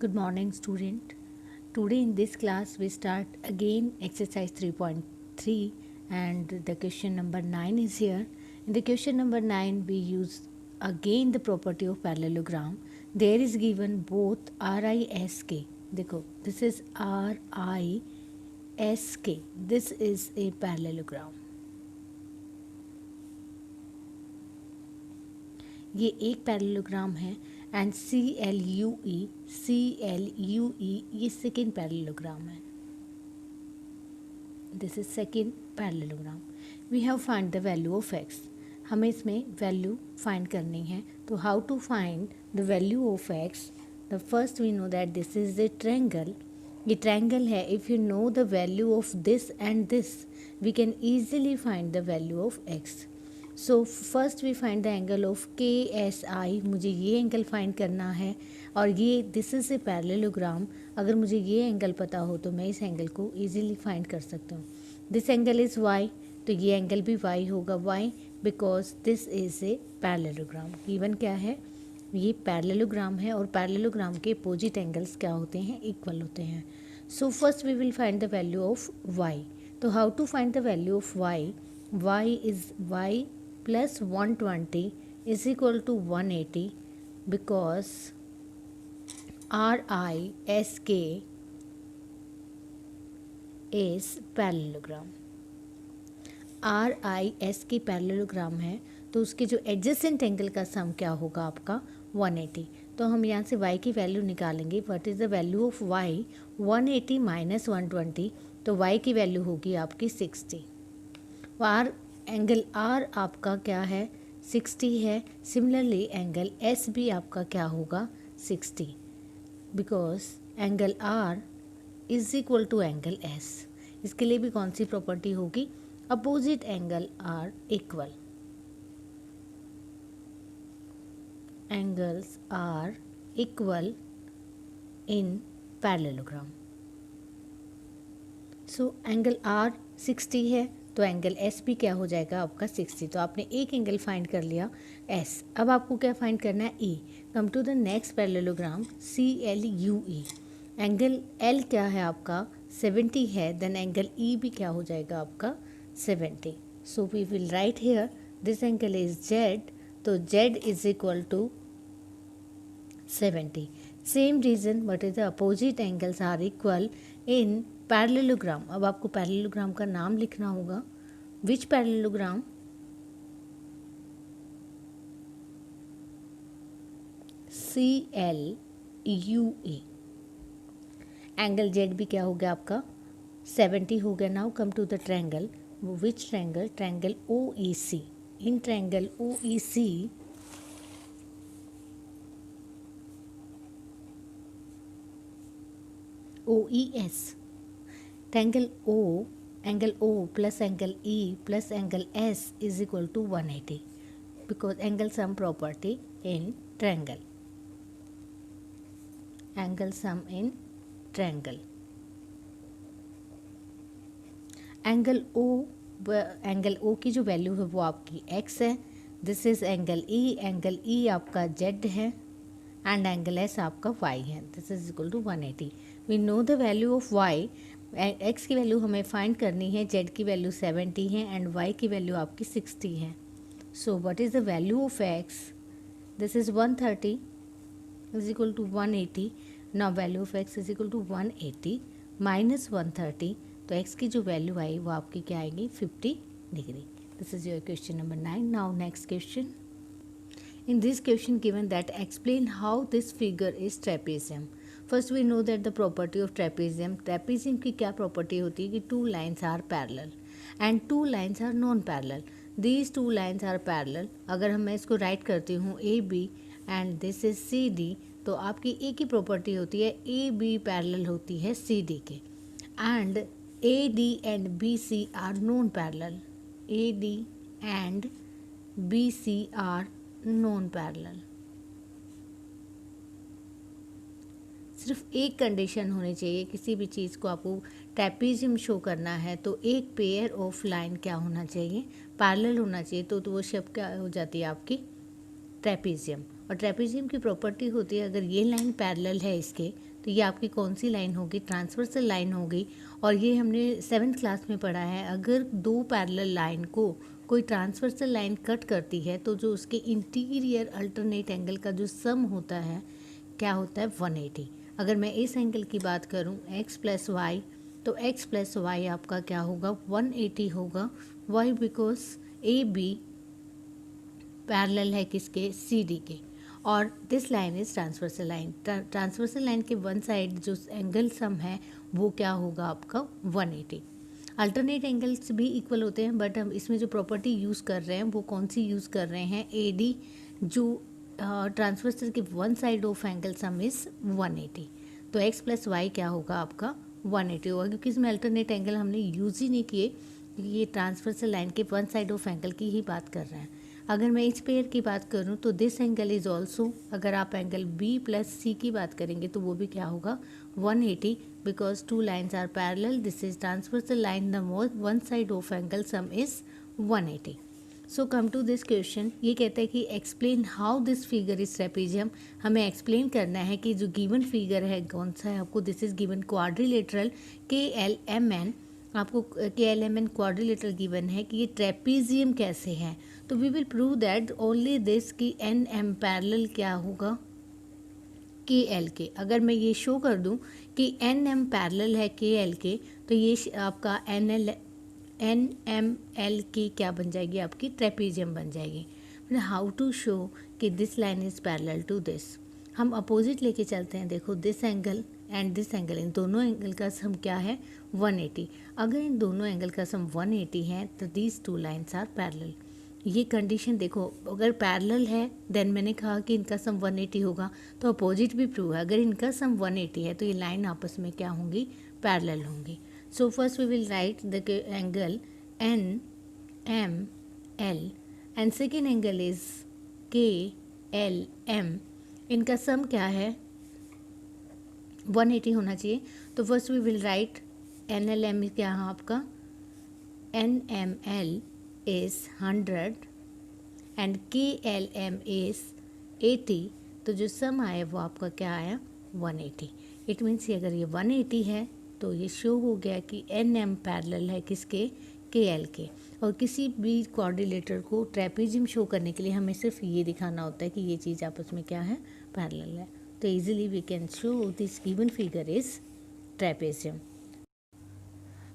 Good morning, student. Today in this class we start again exercise 3.3 and the question number 9 is here. In the question number 9 we use again the property of parallelogram. There is given both RISK. देखो, this is RISK. This is a parallelogram. ये एक parallelogram है and CLUE ये second parallelogram है. This is second parallelogram. We have find the value of x. हमें इसमें value find करनी है. तो how to find the value of x? The first we know that this is a triangle. ये triangle है. If you know the value of this and this we can easily find the value of x. So first we find the angle of KSI. मुझे ये angle find करना है और ये this is a parallelogram. अगर मुझे ये angle पता हो तो मैं इस एंगल को इजीली फाइंड कर सकता हूँ. दिस एंगल इज़ y, तो ये एंगल भी y होगा. y because this is a parallelogram. Given क्या है? ये पैरेललोग्राम है और पैरेललोग्राम के अपोजिट एंगल्स क्या होते हैं? इक्वल होते हैं. So first we will find the value of y. तो how to find the value of y? y is y plus 120 is equal to 180 because RISK is parallelogram. RISK parallelogram है तो उसके जो एडजेसेंट एंगल का सम क्या होगा आपका? 180. तो हम यहाँ से y की वैल्यू निकालेंगे. What is the value of y? 180 minus 120. तो y की वैल्यू होगी आपकी 60. आर एंगल R आपका क्या है? 60 है. सिमिलरली एंगल S भी आपका क्या होगा? 60 because angle R is equal to angle S. इसके लिए भी कौन सी प्रॉपर्टी होगी? Opposite angle are equal. Angles are equal in parallelogram. So angle R 60 है तो एंगल S भी क्या हो जाएगा आपका? 60. तो आपने एक एंगल फाइंड कर लिया S. अब आपको क्या फाइंड करना है? E. Come to the next parallelogram CLUE. Angle L क्या है आपका? 70 है. देन एंगल E भी क्या हो जाएगा आपका? 70. So we will write here this angle is Z. तो Z is equal to 70. Same reason but is the opposite angles are equal in parallelogram. अब आपको पैरेललोग्राम का नाम लिखना होगा. Which parallelogram? CLUE. Angle Z भी क्या हो गया आपका? 70 हो गया. Now come to the triangle. Which triangle? Triangle OEC. In triangle OEC OES. Triangle O, angle O plus angle E plus angle S is equal to 180 because angle sum property in triangle. Angle sum in triangle. Angle O की जो value है वो आपकी x है. This is angle E आपका Z है and angle S आपका y है. This is equal to 180. We know the value of y. x की वैल्यू हमें फाइंड करनी है. z की वैल्यू 70 है एंड y की वैल्यू आपकी 60 है. So what is the value of x? This is 130 is equal to 180. Now value of x is equal to 180 minus 130. तो x की जो वैल्यू आई वो आपकी क्या आएगी? 50 degree. This is your question number 9. Now next question. In this question given that explain how this figure is trapezium. First we know that the property of trapezium. Trapezium की क्या property होती है कि two lines are parallel and two lines are non-parallel. These two lines are parallel. अगर मैं इसको write करती हूँ AB and this is CD तो आपकी एक ही property होती है AB parallel होती है CD के and AD and BC are non-parallel. AD and BC are non parallel. सिर्फ एक कंडीशन होनी चाहिए. किसी भी चीज़ को आपको ट्रेपेजियम शो करना है तो एक पेयर ऑफ लाइन क्या होना चाहिए? पैरेलल होना चाहिए. तो वो शेप क्या हो जाती है आपकी? ट्रेपेजियम. और ट्रेपेजियम की प्रॉपर्टी होती है अगर ये लाइन पैरेलल है इसके तो ये आपकी कौन सी लाइन होगी, ट्रांसवर्सल लाइन होगी। और ये हमने 7th क्लास में पढ़ा है, अगर दो पैरेलल लाइन को कोई ट्रांसवर्सल लाइन कट करती है तो जो उसके इंटीरियर अल्टरनेट एंगल का जो सम होता है क्या होता है, 180। अगर मैं इस एंगल की बात करूं x प्लस वाई, तो x प्लस वाई आपका क्या होगा, 180 होगा। Y because A B parallel है किसके, सी डी के, और this line is transversal line. Transversal line के वन साइड जो एंगल सम है वो क्या होगा आपका, 180। अल्टरनेट एंगल्स भी इक्वल होते हैं, बट हम इसमें जो प्रॉपर्टी यूज़ कर रहे हैं वो कौन सी यूज़ कर रहे हैं, ए डी, जो ट्रांसवर्सल के one side of angle sum is 180। तो x प्लस वाई क्या होगा आपका, 180 होगा, क्योंकि इसमें अल्टरनेट एंगल हमने यूज़ ही नहीं किए, ये ट्रांसवर्सल लाइन के वन साइड ऑफ एंगल की ही बात कर रहे हैं। अगर मैं इस पेयर की बात करूं तो दिस एंगल इज ऑल्सो, अगर आप एंगल बी प्लस सी की बात करेंगे तो वो भी क्या होगा, 180, because two lines are parallel, this is transversal line, the one side of angle sum is 180। So come to this question, ये कहता है कि explain how this figure is trapezium. हमें एक्सप्लेन करना है कि जो गिवन फिगर है कौन सा है आपको, this is given quadrilateral KLMN, आपको KLMN क्वाड्रिलेटरल गिवन है कि ये ट्रेपेजियम कैसे है। तो we will prove that only this की NM पैरेलल क्या होगा, KL के। अगर मैं ये शो कर दूं कि NM पैरेलल है KL के, तो ये आपका NML की क्या बन जाएगी, आपकी ट्रेपेजियम बन जाएगी। हाउ टू शो कि this line is parallel to this, हम अपोजिट लेके चलते हैं। देखो this angle and this angle, इन दोनों एंगल का सम क्या है, 180। अगर इन दोनों एंगल का सम 180 है तो these two lines are parallel. ये कंडीशन देखो, अगर पैरेलल है देन मैंने कहा कि इनका सम 180 होगा, तो अपोजिट भी प्रूव है, अगर इनका सम 180 है तो ये लाइन आपस में क्या होंगी, पैरेलल होंगी। So first we will write the angle NML and second angle is KLM, इनका सम क्या है, 180 होना चाहिए। तो first we will write NLM क्या है आपका, NML is 100 and KLM is 80, तो जो सम आया वो आपका क्या आया, 180। इट मीन्स अगर ये 180 है तो ये शो हो गया कि NM पैरेलल है किसके, KL के। और किसी भी क्वाड्रिलेटर को ट्रेपेजियम शो करने के लिए हमें सिर्फ ये दिखाना होता है कि ये चीज़ आपस में क्या है, पैरेलल है। तो easily we can show this given figure is trapezium.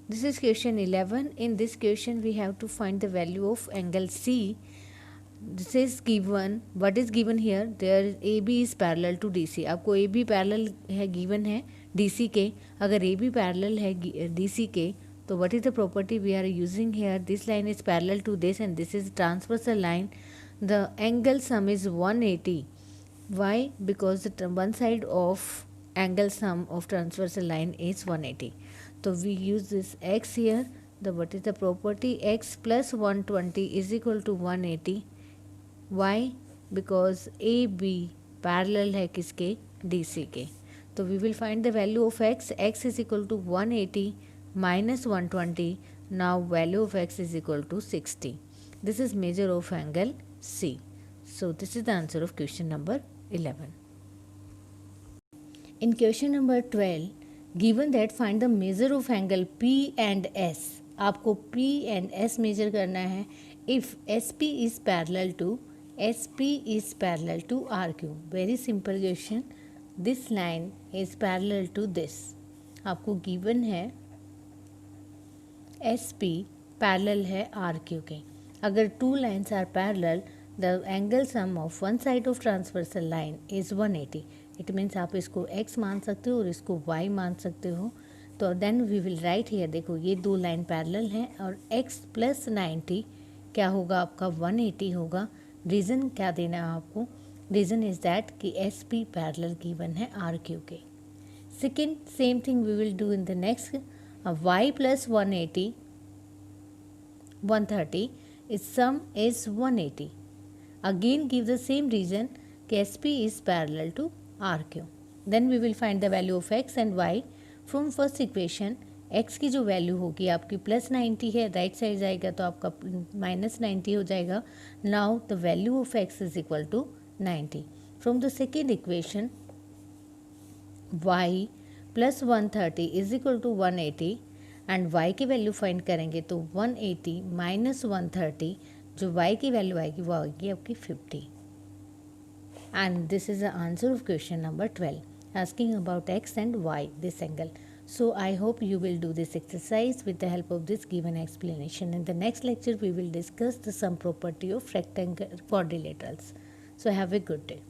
This is question 11. In this question we have to find the value of angle C. This is given, what is given here, there AB is parallel to DC। आपको AB parallel है given है DC के, अगर AB parallel है DC के तो what is the property we are using here, this line is parallel to this and this is transversal line, the angle sum is 180. Why? Because the one side of angle sum of transversal line is 180. So we use this x here, the what is the property, x plus 120 is equal to 180. Why? Because AB parallel है किसके, DC के। तो we will find the value of x, x is equal to 180 minus 120, now value of x is equal to 60. This is measure of angle C. So this is the answer of question number 11. In question number 12, given that find the measure of angle P and S, आपको P and S measure करना है if SP is parallel to RQ। very simple question, this line is parallel to this, आपको given है SP parallel है RQ के। अगर two lines are parallel, the angle sum of one side of transversal line is 180। It means आप इसको x मान सकते हो और इसको y मान सकते हो। तो then we will write here, देखो ये दो लाइन पैरेलल हैं और x प्लस 90 क्या होगा आपका, 180 होगा। रीज़न क्या देना है आपको, रीज़न इज़ दैट कि SP पैरेलल गिवन है RQ के। Second same thing we will do in the next, y plus 180 130 is sum is 180। Again give the same reason कि SP is parallel to RQ। Then we will find the value of x and y from first equation। x की जो value होगी आपकी plus 90 है, right side जाएगा तो आपका minus 90 हो जाएगा। Now the value of x is equal to 90। From the second equation y plus 130 is equal to 180 and y की वैल्यू फाइंड करेंगे तो 180 माइनस 130 जो y की वैल्यू आएगी वो आएगी आपकी 50. And this is the answer of question number 12 asking about x and y this angle. So I hope you will do this exercise with the help of this given explanation. In the next lecture we will discuss the sum property of rectangle quadrilaterals. So have a good day.